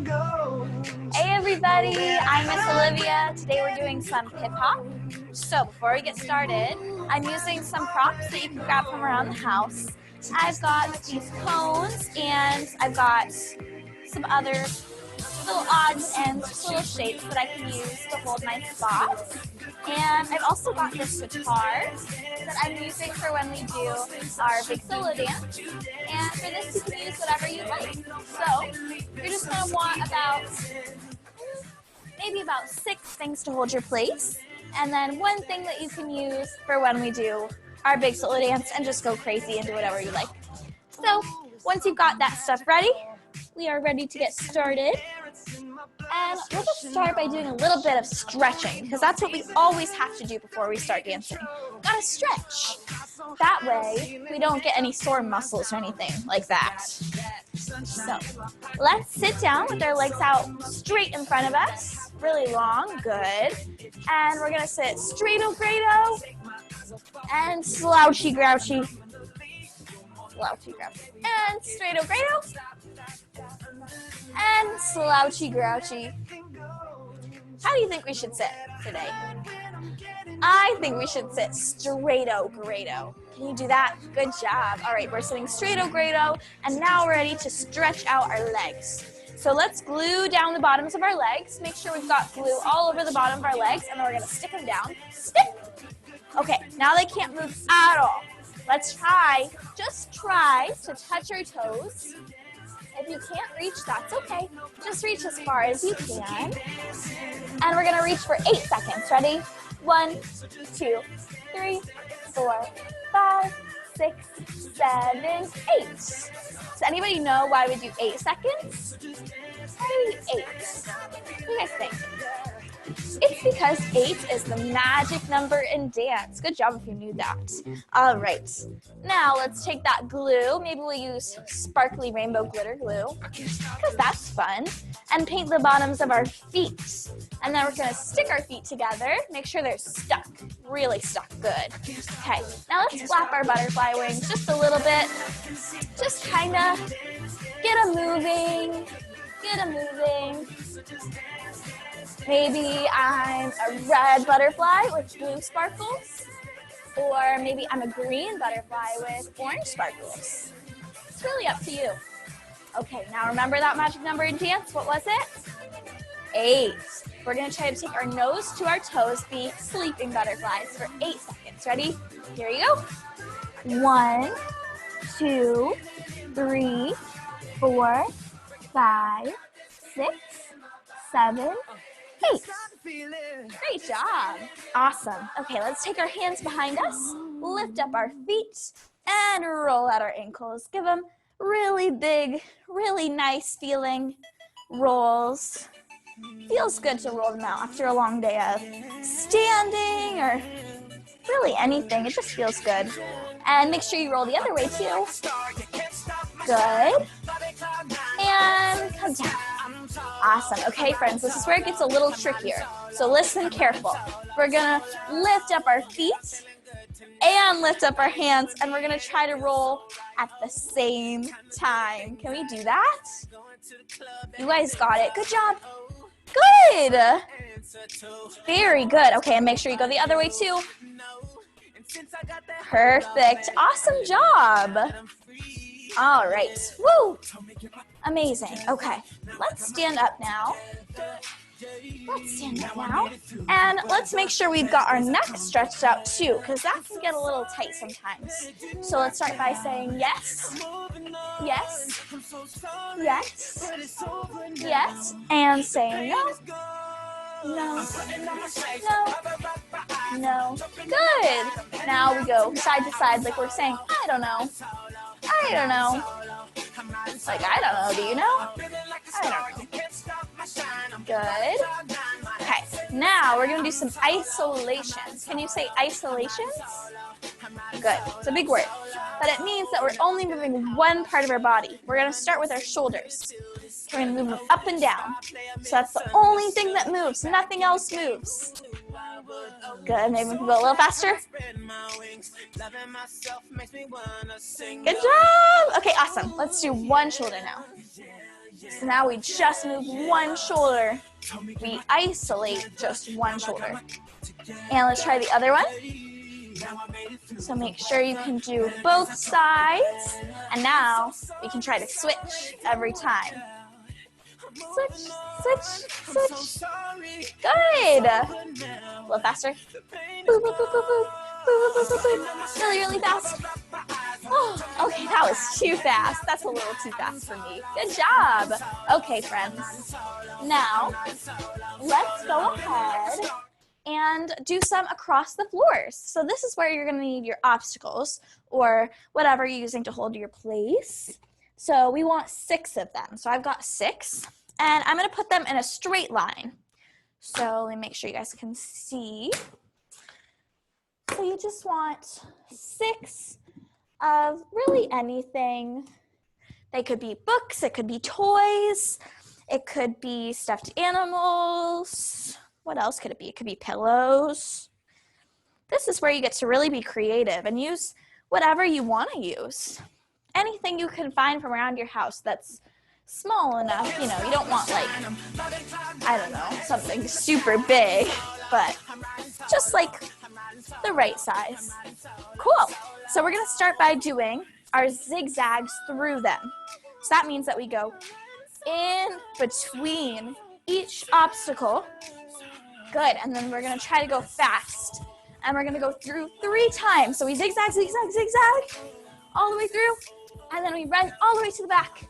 Hey everybody, I'm Miss Olivia. Today we're doing some hip hop. So before we get started, I'm using some props that you can grab from around the house. I've got these cones and I've got some other little odds and little shapes that I can use to hold my spots. And I've also got this guitar that I'm using for when we do our big solo dance. And for this you can use whatever you like. So you're just going to want maybe about 6 things to hold your place. And then 1 thing that you can use for when we do our big solo dance and just go crazy and do whatever you like. So once you've got that stuff ready, we are ready to get started. And we'll just start by doing a little bit of stretching, because that's what we always have to do before we start dancing. Gotta stretch. That way, we don't get any sore muscles or anything like that. So, let's sit down with our legs out straight in front of us, really long, good. And we're gonna sit straight-o-grado and slouchy-grouchy. Slouchy-grouchy. And straight-o-grado. And slouchy-grouchy. How do you think we should sit today? I think we should sit straight-o-grado. Can you do that? Good job. All right, we're sitting straight-o-grado, and now we're ready to stretch out our legs. So let's glue down the bottoms of our legs. Make sure we've got glue all over the bottom of our legs, and then we're gonna stick them down. Stick! Okay, now they can't move at all. Let's try, just try to touch our toes. If you can't reach, that's okay. Just reach as far as you can. And we're gonna reach for 8 seconds. Ready? 1, 2, 3, 4, 5, 6, 7, 8. Does anybody know why we do 8 seconds? Why do we do 8? What do you guys think? It's because 8 is the magic number in dance. Good job if you knew that. All right. Now let's take that glue. Maybe we'll use sparkly rainbow glitter glue, because that's fun. And paint the bottoms of our feet. And then we're going to stick our feet together. Make sure they're stuck. Really stuck. Good. Okay. Now let's flap our butterfly wings just a little bit. Just kind of get them moving. Get them moving. Maybe I'm a red butterfly with blue sparkles, or maybe I'm a green butterfly with orange sparkles. It's really up to you. Okay, now remember that magic number in dance? What was it? 8. We're going to try to take our nose to our toes, be sleeping butterflies for 8 seconds. Ready? Here you go. 1, 2, 3, 4, 5, 6, 7, 8. Great job. Awesome. Okay, let's take our hands behind us, lift up our feet, and roll out our ankles. Give them really big, really nice feeling rolls. Feels good to roll them out after a long day of standing or really anything. It just feels good. And make sure you roll the other way too. Good. And come down. Awesome. Okay, friends, this is where it gets a little trickier. So listen careful. We're going to lift up our feet and lift up our hands, and we're going to try to roll at the same time. Can we do that? You guys got it. Good job. Good. Very good. Okay, and make sure you go the other way too. Perfect. Awesome job. All right. Woo. Amazing. Okay, let's stand up now. Let's stand up now. And let's make sure we've got our neck stretched out too, because that can get a little tight sometimes. So let's start by saying yes, yes, yes, yes, and saying no, no, no, no. Good. Now we go side to side like we're saying, I don't know. I don't know. Like, I don't know. Do you know? I don't know. Good. Okay. Now we're going to do some isolations. Can you say isolations? Good. It's a big word. But it means that we're only moving one part of our body. We're going to start with our shoulders. We're going to move them up and down. So that's the only thing that moves. Nothing else moves. Good. Maybe we can go a little faster. Good job. Okay, awesome. Let's do one shoulder now. So now we just move one shoulder. We isolate just one shoulder. And let's try the other one. So make sure you can do both sides. And now we can try to switch every time. Switch, switch, switch. Good. A little faster. Boop, boop, boop, boop, boop. Boop, boop, boop, boop, boop. Really, really fast. Oh, okay, that was too fast. That's a little too fast for me. Good job. Okay, friends. Now, let's go ahead and do some across the floors. So this is where you're gonna need your obstacles or whatever you're using to hold your place. So we want 6 of them. So I've got 6, and I'm gonna put them in a straight line. So let me make sure you guys can see. So you just want 6 of really anything. They could be books, it could be toys, it could be stuffed animals. What else could it be? It could be pillows. This is where you get to really be creative and use whatever you want to use. Anything you can find from around your house that's small enough, you know, you don't want like, I don't know, something super big, but just like the right size. Cool. So we're gonna start by doing our zigzags through them. So that means that we go in between each obstacle. Good, and then we're gonna try to go fast. And we're gonna go through 3 times. So we zigzag, zigzag, zigzag, all the way through, and then we run all the way to the back.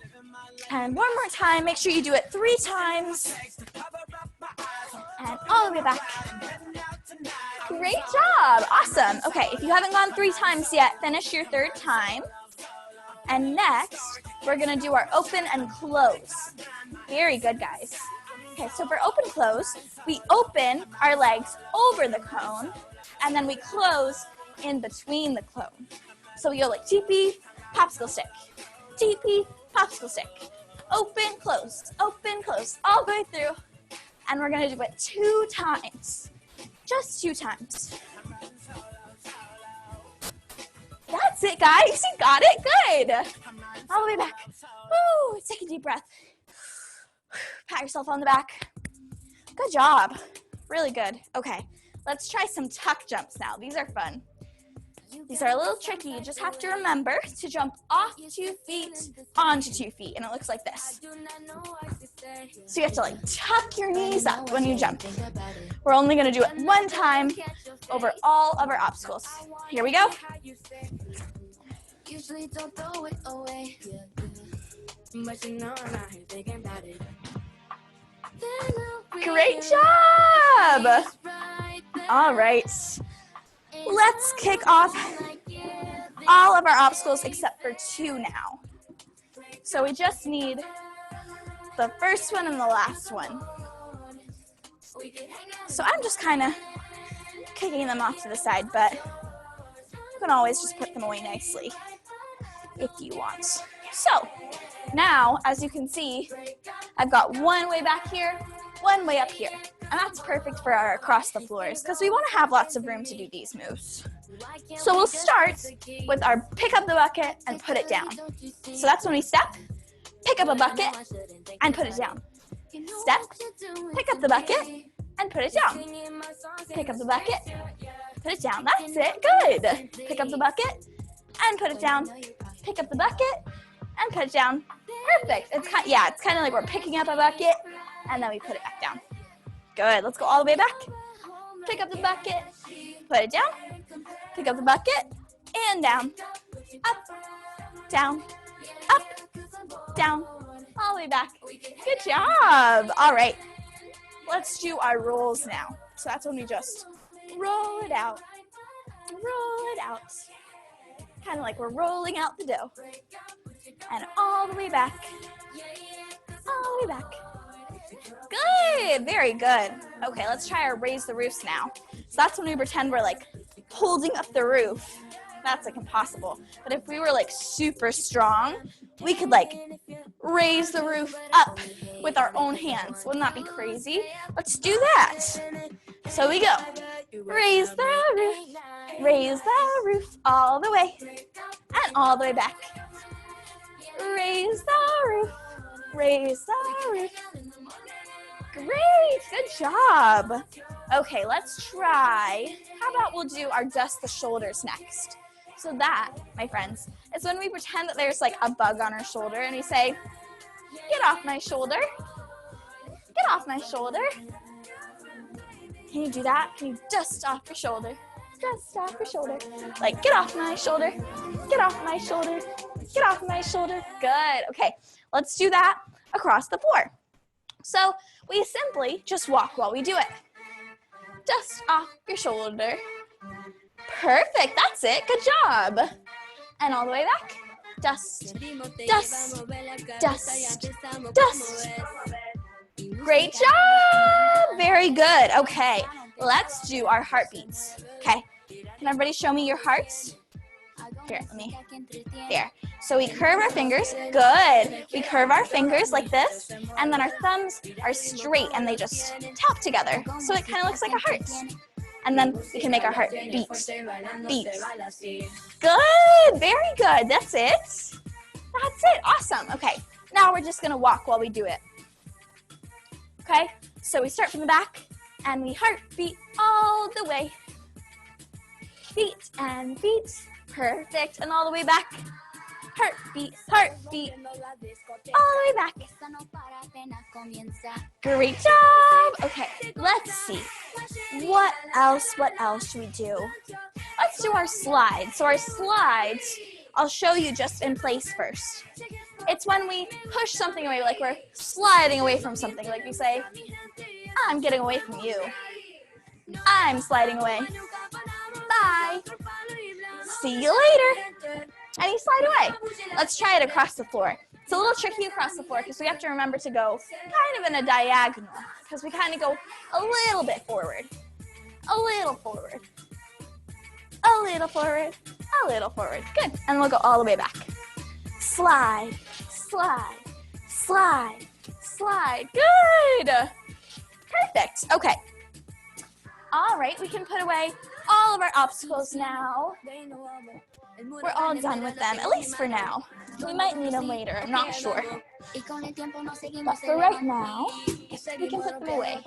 And one more time, make sure you do it 3 times. And all the way back. Great job, awesome. Okay, if you haven't gone 3 times yet, finish your 3rd time. And next, we're gonna do our open and close. Very good, guys. Okay, so for open close, we open our legs over the cone, and then we close in between the cone. So we go like TP, popsicle stick, TP, popsicle stick, open, close, all the way through. And we're gonna do it 2 times, just 2 times. That's it, guys, you got it, good. All the way back. Woo, take a deep breath. Pat yourself on the back. Good job, really good. Okay, let's try some tuck jumps now. These are fun. These are a little tricky. You just have to remember to jump off 2 feet onto 2 feet, and it looks like this. So you have to like tuck your knees up when you jump. We're only gonna do it 1 time over all of our obstacles. Here we go. Great job! All right. Let's kick off all of our obstacles except for 2 now. So we just need the first one and the last one. So I'm just kind of kicking them off to the side, but you can always just put them away nicely if you want. So now, as you can see, I've got 1 way back here, 1 way up here. And that's perfect for our across the floors because we want to have lots of room to do these moves. So we'll start with our pick up the bucket and put it down. So that's when we step, pick up a bucket, and put it down. Step, pick up the bucket, and put it down. Pick up the bucket, put it down. That's it, good. Pick up the bucket, and put it down. Pick up the bucket, and put it down. Perfect. It's kind of like we're picking up a bucket, and then we put it back down. Good, let's go all the way back. Pick up the bucket, put it down, pick up the bucket, and down, up, down, all the way back. Good job. All right, let's do our rolls now. So that's when we just roll it out, kind of like we're rolling out the dough. And all the way back, all the way back. Good, very good. Okay, let's try our raise the roofs now. So that's when we pretend we're like holding up the roof. That's like impossible. But if we were like super strong, we could like raise the roof up with our own hands. Wouldn't that be crazy? Let's do that. So we go. Raise the roof all the way and all the way back. Raise the roof. raise the roof. Great, good job. Okay, let's try, how about we'll do our dust the shoulders next. So that, my friends, is when we pretend that there's like a bug on our shoulder and we say, get off my shoulder, get off my shoulder. Can you do that? Can you dust off your shoulder? Dust off your shoulder. Like, get off my shoulder, get off my shoulder, get off my shoulder. Good, okay, let's do that across the floor. So we simply just walk while we do it. Dust off your shoulder. Perfect, that's it, good job. And all the way back. Dust, dust, dust, dust. Great job, very good. Okay, let's do our heartbeats. Okay, can everybody show me your hearts? Here, let me, there. So we curve our fingers, good. We curve our fingers like this, and then our thumbs are straight and they just tap together. So it kind of looks like a heart. And then we can make our heart beat, beat. Good, very good, that's it. That's it, awesome. Okay, now we're just gonna walk while we do it. Okay, so we start from the back and we heartbeat all the way. Beat and beat. Perfect, and all the way back. Heartbeat, heartbeat, all the way back. Great job. Okay, let's see. What else should we do? Let's do our slides. So our slides, I'll show you just in place first. It's when we push something away, like we're sliding away from something. Like we say, I'm getting away from you. I'm sliding away. Bye. See you later. And you slide away. Let's try it across the floor. It's a little tricky across the floor because we have to remember to go kind of in a diagonal because we kind of go a little bit forward. A little forward. A little forward. A little forward. Good. And we'll go all the way back. Slide, slide, slide, slide. Good. Perfect. Okay. All right, we can put away all of our obstacles now. We're all done with them, at least for now. We might need them later, I'm not sure. But for right now, we can put them away.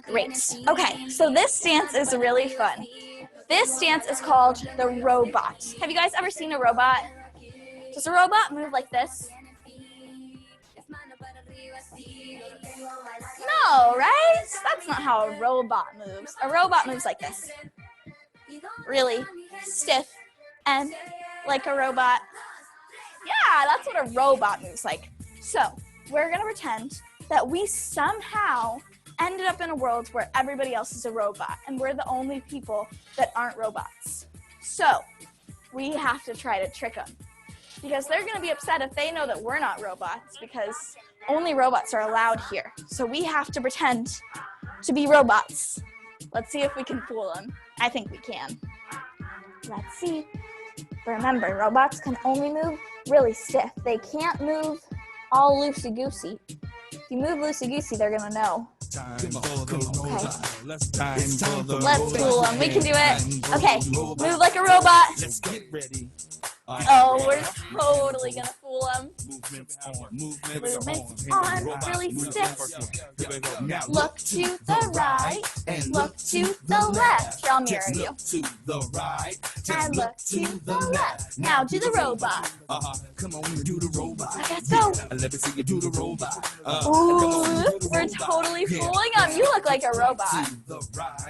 Great. Okay, so this dance is really fun. This dance is called the robot. Have you guys ever seen a robot? Does a robot move like this? No, right? That's not how a robot moves. A robot moves like this. Really stiff and like a robot. Yeah, that's what a robot moves like. So we're going to pretend that we somehow ended up in a world where everybody else is a robot and we're the only people that aren't robots. So we have to try to trick them because they're going to be upset if they know that we're not robots because only robots are allowed here. So we have to pretend to be robots. Let's see if we can fool them. I think we can. Let's see. But remember, robots can only move really stiff. They can't move all loosey-goosey. If you move loosey-goosey, they're going to know. Okay. Let's fool them. We can do it. Okay, move like a robot. Oh, we're totally gonna fool them. Movements on, really stiff. Look to the right, look to the left. Here, I'll mirror you. And look to the left. Now do the robot. Come on, do the robot. Let's go. Let me see you do the robot. Ooh, we're totally fooling them. You look like a robot.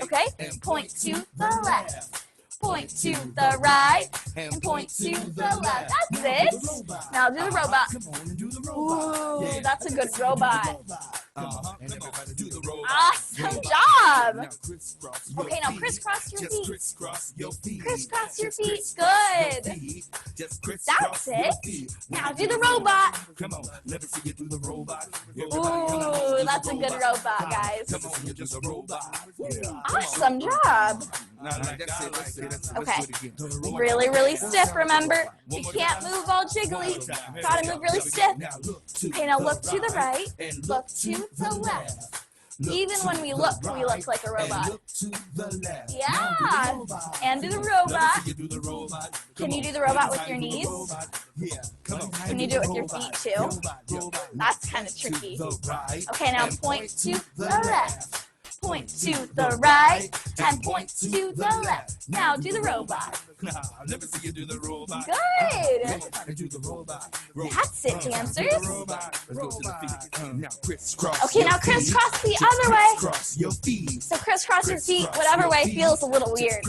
Okay, point to the left. Point to the right, and point to the left. That's it. Now do the robot. Ooh, that's a good robot. Awesome job. Okay, now crisscross your feet. Crisscross your feet. Good. That's it. Now do the robot. Ooh, that's a good robot, guys. Awesome job. Okay, really, really stiff, remember? You can't move all jiggly. Gotta move really stiff. Okay, now look to the right, look to the left. Even when we look like a robot. Yeah. And do the robot. Can you do the robot with your knees? Can you do it with your feet too? That's kind of tricky. Okay, now point to the left. Point to the right and point to the left. Now do the robot. Good. That's it, dancers. Okay, now crisscross the other way. So crisscross your feet whatever way feels a little weird.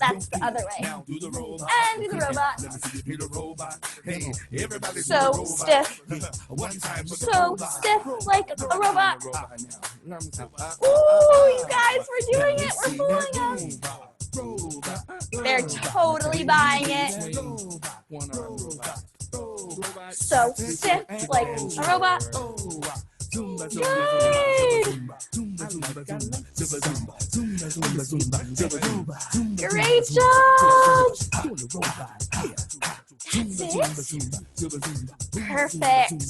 That's the other way. And do the robot. So stiff. So stiff like a robot. Ooh, you guys, we're doing it. We're fooling them. They're totally buying it. So stiff like a robot. Good. Great job. That's it. Perfect.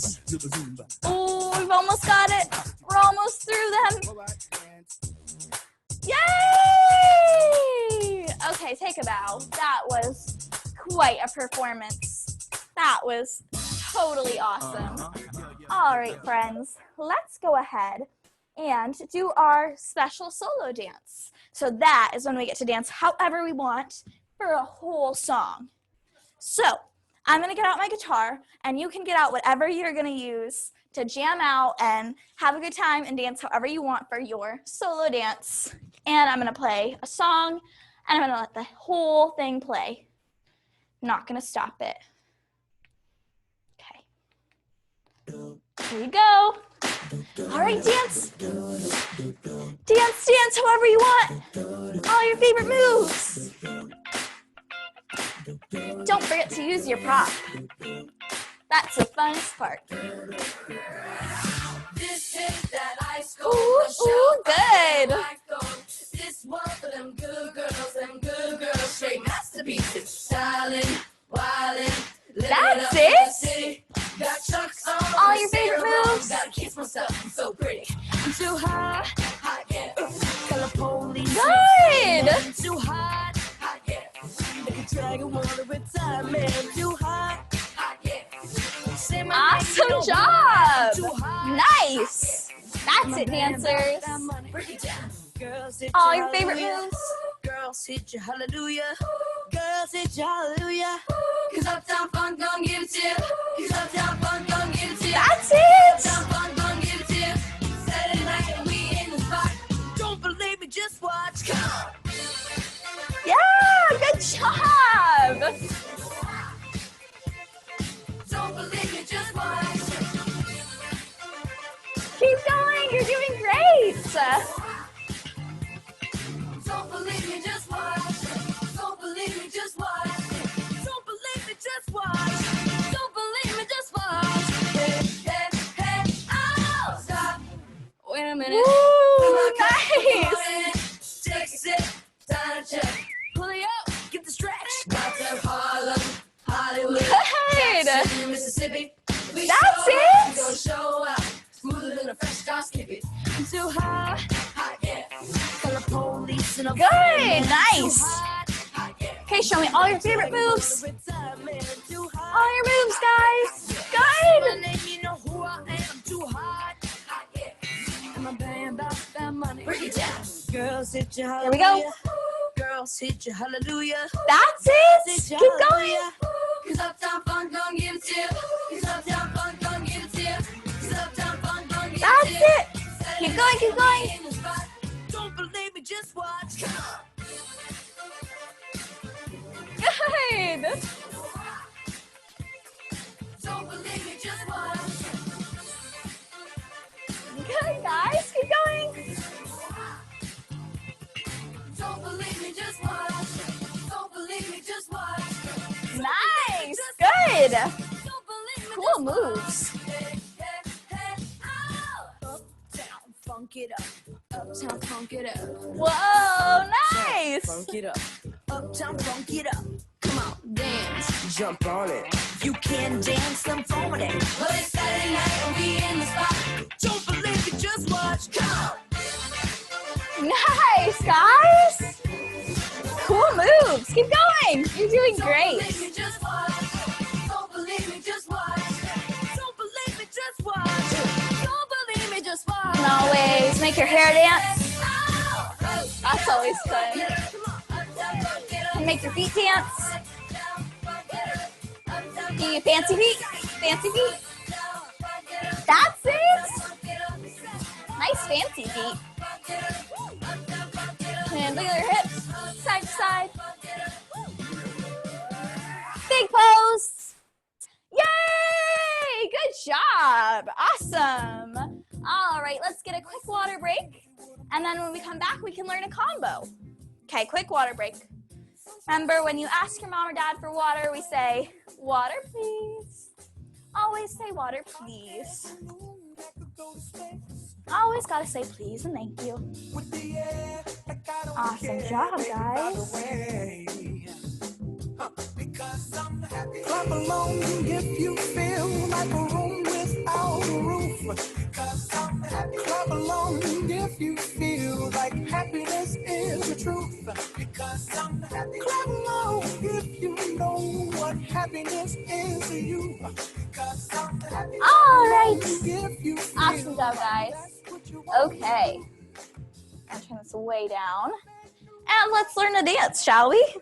Oh, we've almost got it. We're almost through them. Yay! Okay, take a bow. That was quite a performance. That was totally awesome. All right, friends, let's go ahead and do our special solo dance. So that is when we get to dance however we want for a whole song. So I'm going to get out my guitar, and you can get out whatever you're going to use to jam out and have a good time and dance however you want for your solo dance. And I'm going to play a song, and I'm going to let the whole thing play. I'm not going to stop it. Okay. Here you go. All right, dance. Dance, dance however you want. All your favorite moves. Don't forget to use your prop. That's the funnest part. This is that ice cold. Ooh, good. This one for them good girls, straight masterpieces. Stylin', wildin'. That's it. Got chucks on all your favorite moves. Gotta kiss myself, I'm so pretty. I'm too hot, hot, yeah. Color police. Good. I'm too hot, hot, yeah. Like a dragon water with time, man. Too hot, hot, yeah. Awesome job. Nice. That's it, dancers. All your favorite moves. Girls hit you, hallelujah. Girls hit you, hallelujah. Cause Uptown Funk gon' give it to you. Cause Uptown Funk gon' give it to you. That's it. Uptown Funk gon' give it to you. Saturday night and we in the spot. Don't believe me, just watch. Come on. Yeah, good job. Don't believe me, just watch. Keep going, you're doing great. Don't believe me, just watch. Don't believe me, just watch. Don't believe me, just watch. Don't believe me, just watch. Hey, hey, hey, oh, stop. Wait a minute. Ooh, nice. Take a sip, time to check. Pull it up, get the stretch. Got them Harlem, Hollywood, Jackson, Mississippi. That's it. Go show up, smoother than a fresh car, skip it. I'm too hot, hot, yeah. Good, nice. Okay, show me all your favorite moves. All your moves, guys. Good. Here we go. Girls hit you, hallelujah. That's it. Keep going. Cause Uptown Funk gon' give it to you. Cause Uptown Funk gon' give it to you. Cause Uptown Funk gon' give it to you. That's it. Keep going, keep going. Don't believe me, just watch. Good. Don't believe me, just watch. Good, guys. Keep going. Don't believe me, just watch. Don't believe me, just watch. Nice. Good. Cool moves. Uptown, funk it up. Uptown, funk it up. Whoa, nice. Funk it up. Uptown, funk it up. Come on, dance. Jump on it. You can dance, I'm on it. Well, it's Saturday night and we in the spot. Don't believe it, just watch. Come on. guys. Cool moves. Keep going. You're doing great. And always make your hair dance. That's always fun. And make your feet dance. Do you fancy feet? Fancy feet? That's it. Nice fancy feet. And look at your hips, side to side. Big pose. Yay! Good job. Awesome. All right, let's get a quick water break. And then when we come back, we can learn a combo. Okay, quick water break. Remember, when you ask your mom or dad for water, we say, water, please. Always say water, please. Always gotta say please and thank you. Awesome job, guys. Clap along if you feel like a room without a roof. Clap along if you feel like happiness is the truth. Clap along if you know what happiness is to you. All right. Awesome job, guys. Okay. I'll turn this way down. And let's learn a dance, shall we?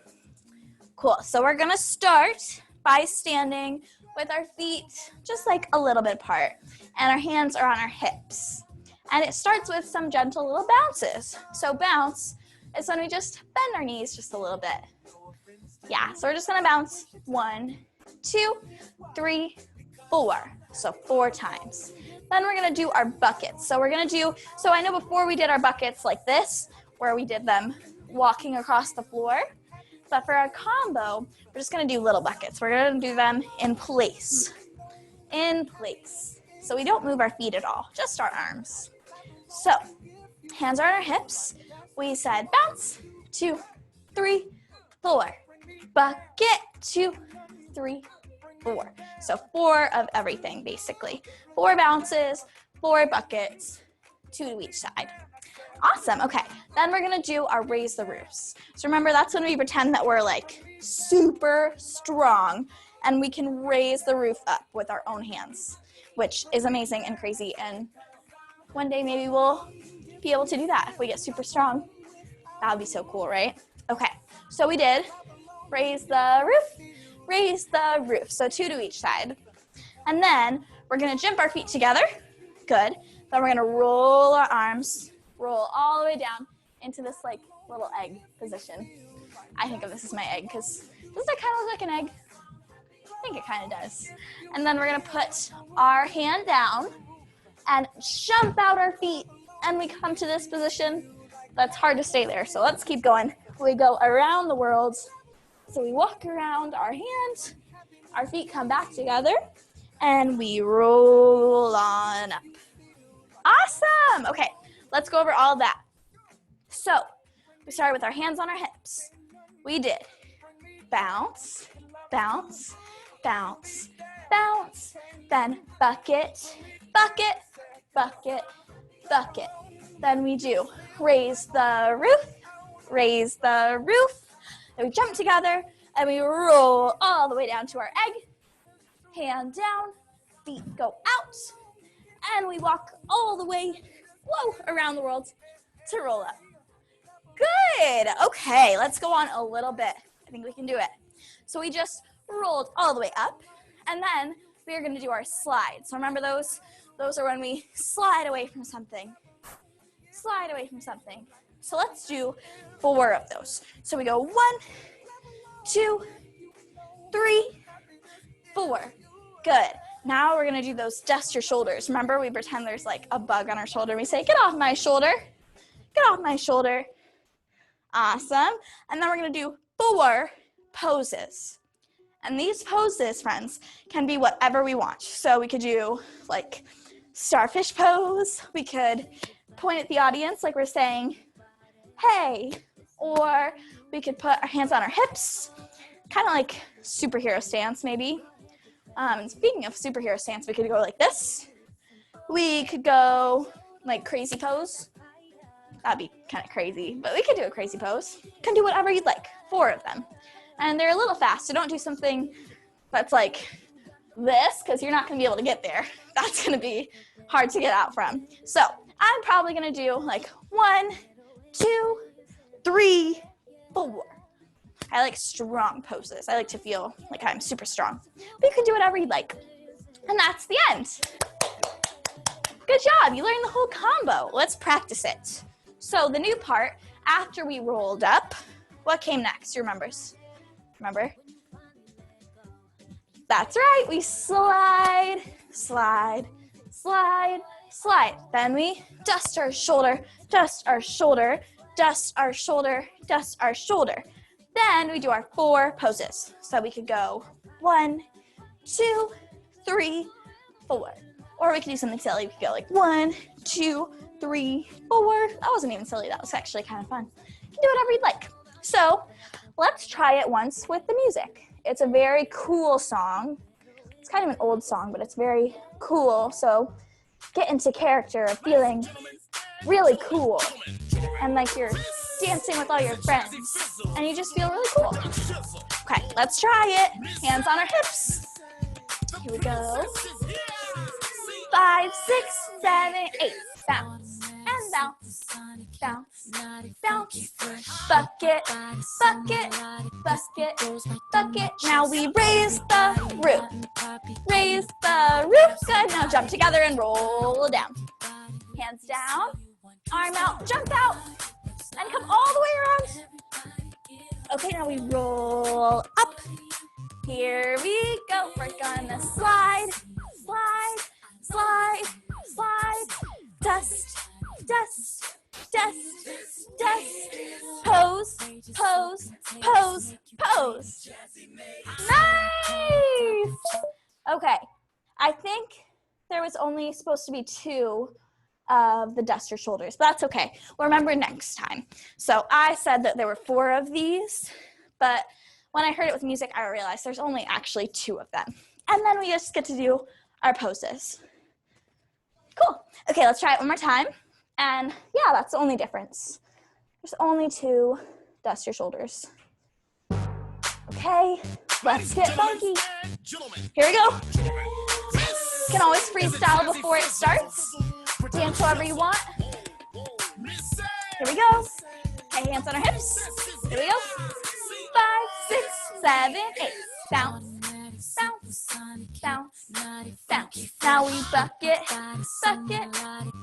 Cool. So we're going to start by standing with our feet just like a little bit apart. And our hands are on our hips. And it starts with some gentle little bounces. So bounce is when we just bend our knees just a little bit. Yeah, so we're just going to bounce 1, 2, 3, 4. So 4 times. Then we're going to do our buckets. So we're going to do, so I know before we did our buckets like this, where we did them walking across the floor. But for our combo, we're just going to do little buckets. We're going to do them in place. In place. So we don't move our feet at all, just our arms. So hands are on our hips. We said bounce, 2, 3, 4. Bucket, 2, 3, 4. So 4 of everything, basically. 4 bounces, 4 buckets, 2 to each side. Awesome. Okay. Then we're going to do our raise the roofs. So remember, that's when we pretend that we're like super strong and we can raise the roof up with our own hands, which is amazing and crazy. And one day maybe we'll be able to do that if we get super strong. That would be so cool, right? Okay. So we did raise the roof. So 2 to each side. And then we're going to jump our feet together. Good. Then we're going to roll our arms, roll all the way down into this like little egg position. I think of this as my egg because doesn't that kind of look like an egg? I think it kind of does. And then we're going to put our hand down and jump out our feet. And we come to this position. That's hard to stay there. So let's keep going. We go around the world. So we walk around our hand. Our feet come back together. And we roll on up. Awesome. Okay, let's go over all of that. So we started with our hands on our hips. We did bounce, bounce, bounce, bounce. Then bucket, bucket, bucket, bucket. Then we do raise the roof, raise the roof. Then we jump together and we roll all the way down to our egg. Hand down, feet go out, and we walk all the way, around the world to roll up. Good. Okay, let's go on a little bit. I think we can do it. So we just rolled all the way up, and then we are going to do our slides. So remember those? Those are when we slide away from something. Slide away from something. So let's do 4 of those. So we go 1, 2, 3, 4. Good. Now we're going to do those dust your shoulders. Remember, we pretend there's like a bug on our shoulder. We say, get off my shoulder. Get off my shoulder. Awesome. And then we're going to do 4 poses. And these poses, friends, can be whatever we want. So we could do like starfish pose. We could point at the audience like we're saying, hey. Or we could put our hands on our hips, kind of like superhero stance maybe. And speaking of superhero stance, we could go like this. We could go like crazy pose. That'd be kind of crazy, but we could do a crazy pose. You can do whatever you'd like, 4 of them. And they're a little fast, so don't do something that's like this, because you're not gonna be able to get there. That's gonna be hard to get out from. So I'm probably gonna do like 1, 2, 3, 4. I like strong poses. I like to feel like I'm super strong. But you can do whatever you'd like. And that's the end. Good job, you learned the whole combo. Let's practice it. So the new part, after we rolled up, what came next? You remember? That's right, we slide, slide, slide, slide. Then we dust our shoulder, dust our shoulder, dust our shoulder, dust our shoulder. Then we do our 4 poses. So we could go 1, 2, 3, 4. Or we could do something silly. We could go like 1, 2, 3, 4. That wasn't even silly. That was actually kind of fun. You can do whatever you'd like. So let's try it once with the music. It's a very cool song. It's kind of an old song, but it's very cool. So get into character of feeling really cool. And like you're dancing with all your friends. And you just feel really cool. Okay, let's try it. Hands on our hips. Here we go. 5, 6, 7, 8. Bounce and bounce, bounce, bounce. Bucket, bucket, bucket, bucket. Now we raise the roof. Raise the roof. Good. Now jump together and roll down. Hands down. Arm out. Jump out. And come all the way around. Okay, now we roll up. Here we go. We're gonna slide, slide, slide, slide. Dust, dust, dust, dust. Pose, pose, pose, pose. Nice! Okay, I think there was only supposed to be 2 of the dust your shoulders, but that's okay. We'll remember next time. So I said that there were 4 of these, but when I heard it with music, I realized there's only actually 2 of them. And then we just get to do our poses. Cool. Okay, let's try it one more time. And yeah, that's the only difference. There's only 2 dust your shoulders. Okay, let's get funky. Here we go. You can always freestyle before it starts. Dance however you want. Here we go. Okay, hands on our hips. Here we go. 5, 6, 7, 8. Bounce, bounce, bounce, bounce. Now we bucket, bucket,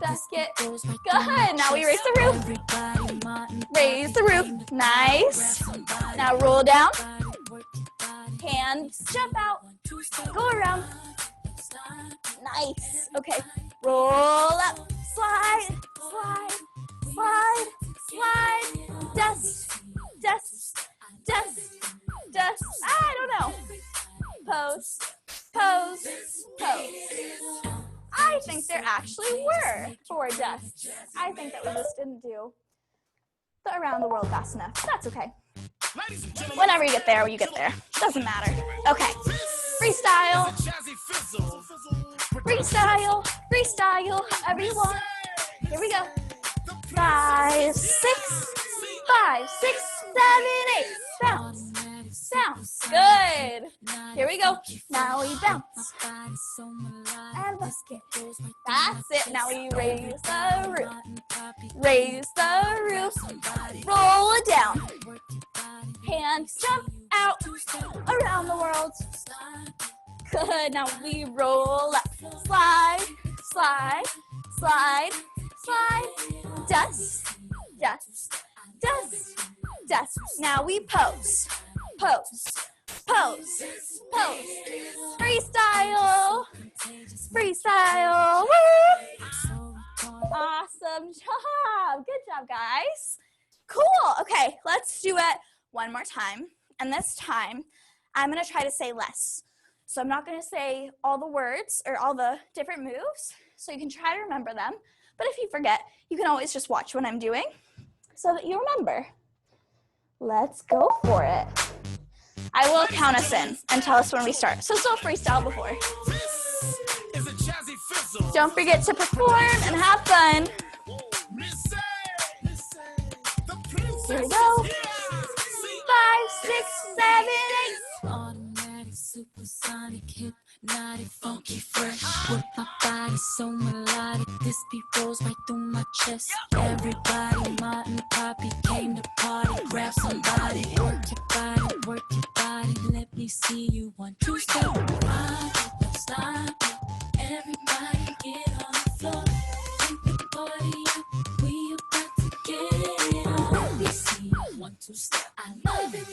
bucket. Good. Now we raise the roof. Raise the roof. Nice. Now roll down. Hands jump out. Go around. Nice. Okay. Roll up. Slide, slide, slide, slide. Dust, dust, dust, dust. I don't know. Pose, pose, pose. I think there actually were 4 dusts. I think that we just didn't do the around the world fast enough. That's okay. Whenever you get there, you get there. Doesn't matter. Okay. Freestyle. Freestyle. Freestyle. However you want. Here we go. 5, 6, 5, 6, 7, 8. Bounce. Bounce. Good. Here we go. Now we bounce. And bucket. That's it. Now we raise the roof. Raise the roof. Roll it down. Hands jump out around the world. Good. Now we roll up. Slide, slide, slide, slide. Dust, dust, dust, dust. Now we pose. Pose, pose, pose. Freestyle, freestyle. Woo! Awesome job. Good job, guys. Cool. Okay, let's do it one more time. And this time, I'm going to try to say less. So I'm not going to say all the words or all the different moves. So you can try to remember them. But if you forget, you can always just watch what I'm doing so that you remember. Let's go for it. I will count us in and tell us when we start. So still freestyle before. Don't forget to perform and have fun. Here we go. 5, 6, 7, 8. Automatic, supersonic, hypnotic, funky, fresh. With my body so melodic, this beat rolls right through my chest. Everybody, Martin, Poppy came to party. Grab somebody, work your body. Let me see you 1, 2 step. Rock it, don't stop it. Everybody get on the floor. Take the party up. We about to get it on. Let me see you 1, 2 step. I love it.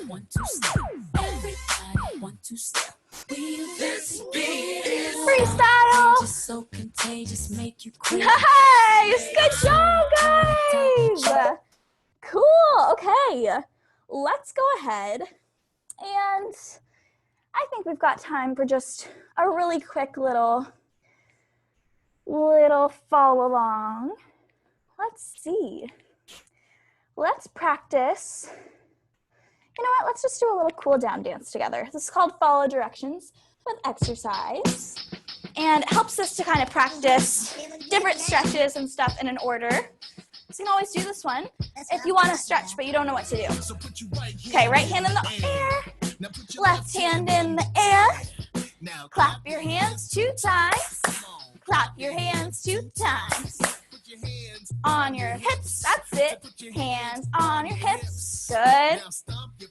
1, 2 step. Everybody 1, 2 step. We the best beat. Freestyle. Just so contagious, make you crazy. Nice. Good job, guys. Cool. Okay. Let's go ahead, and I think we've got time for just a really quick little follow along. Let's see. Let's practice. You know what? Let's just do a little cool down dance together. This is called Follow Directions with Exercise. And it helps us to kind of practice different stretches and stuff in an order. So you can always do this one if you want to stretch, but you don't know what to do. Okay, right hand in the air, left hand in the air. Clap your hands 2 times. Clap your hands 2 times. On your hips, that's it. Hands on your hips. Good.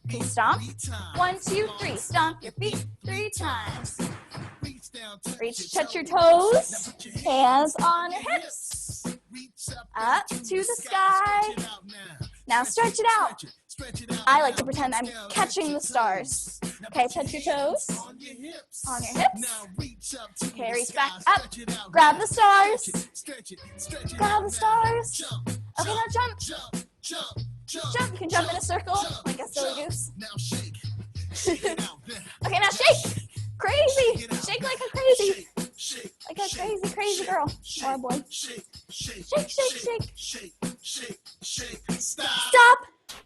Okay, stomp. 1, 2, 3. Stomp your feet 3 times. Reach, touch your toes. Hands on your hips. Up to the sky. Now stretch it out. I like to pretend I'm catching the stars. Okay, touch your toes. On your hips. Okay, reach back up. Grab the stars. Grab the stars. Okay, now jump. Jump. You can jump in a circle like a silly goose. Okay, now shake. Crazy. Shake like a crazy. Like a crazy girl or a boy. Shake. Stop.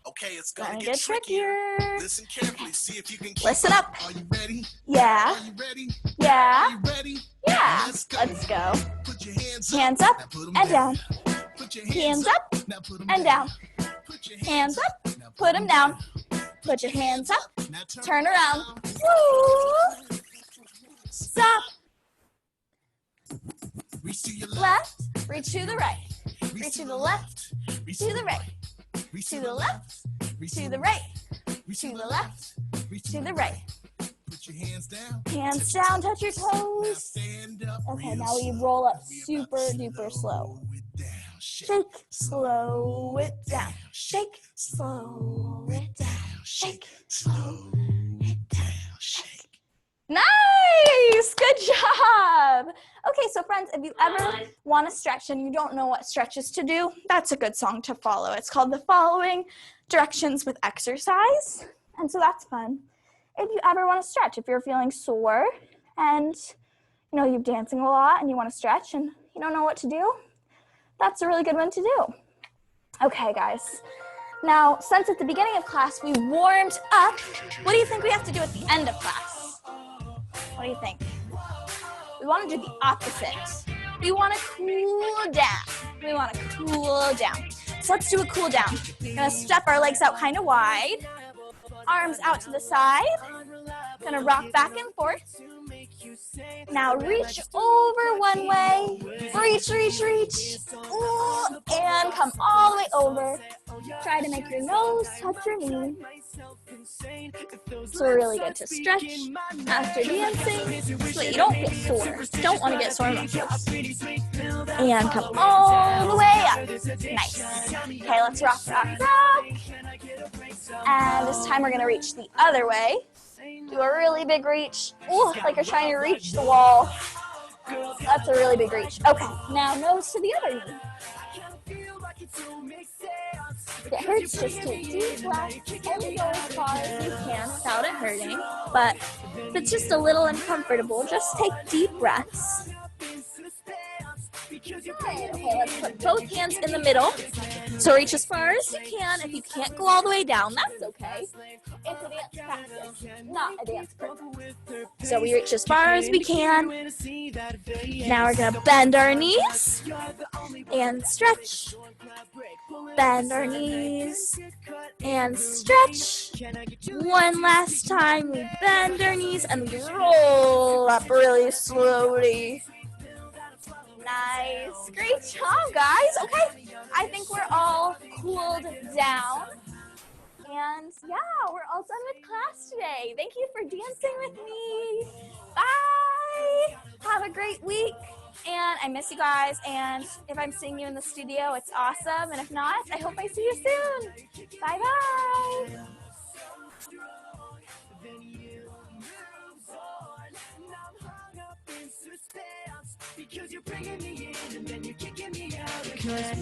Okay, it's gonna get trickier. Listen carefully, see if you can keep Listen up. Are you ready? Yeah. Are you ready? Yeah. Are you ready? Yeah. Let's go. Put your hands up now put 'em and down. Put your Hands up now put 'em and down. Put your Hands up. now Put them down. Put your hands up. Now Turn around. Woo. Stop. Reach to your Left. Reach to the right. Reach to the left. Reach To the right. Reach To the left. To the right. To the left. To the right. Put your hands down. Hands down. Touch your Now toes. stand up. Okay, real now we slow. roll up We super about to duper slow. it down. Shake, slow it down. Shake, slow it down. Shake, slow it down. Shake. Nice! Good job! Okay, so friends, if you ever want to stretch and you don't know what stretches to do, that's a good song to follow. It's called The Following Directions with Exercise. And so that's fun. If you ever want to stretch, if you're feeling sore and you know you're dancing a lot and you want to stretch and you don't know what to do, that's a really good one to do. Okay, guys. Now, since at the beginning of class we warmed up, what do you think we have to do at the end of class? What do you think? We want to do the opposite. We want to cool down. So let's do a cool down. We're going to step our legs out kind of wide. Arms out to the side. Gonna rock back and forth. Now reach over one way. Reach. Ooh, and come all the way over. Try to make your nose touch your knee. So really good to stretch after dancing so that you don't get sore. Don't want to get sore muscles. And come all the way up. Nice. Okay, let's rock. And this time we're gonna reach the other way. Do a really big reach. Ooh, like you're trying to reach the wall. That's a really big reach. Okay, now nose to the other knee. If it hurts, just take deep breaths and go as far as you can without it hurting. But if it's just a little uncomfortable, just take deep breaths. Okay, let's put both hands in the middle. So reach as far as you can. If you can't go all the way down, that's okay. It's a dance practice, not a dance program. So we reach as far as we can. Now we're going to bend our knees and stretch. bend our knees and stretch. One last time, we bend our knees and we roll up really slowly. Nice. Great job, guys. Okay, I think we're all cooled down. And yeah, we're all done with class today. Thank you for dancing with me. Bye. Have a great week. And I miss you guys. And if I'm seeing you in the studio, it's awesome. And if not, I hope I see you soon. Bye-bye. Because you're bringing me in and then you're kicking me out. Because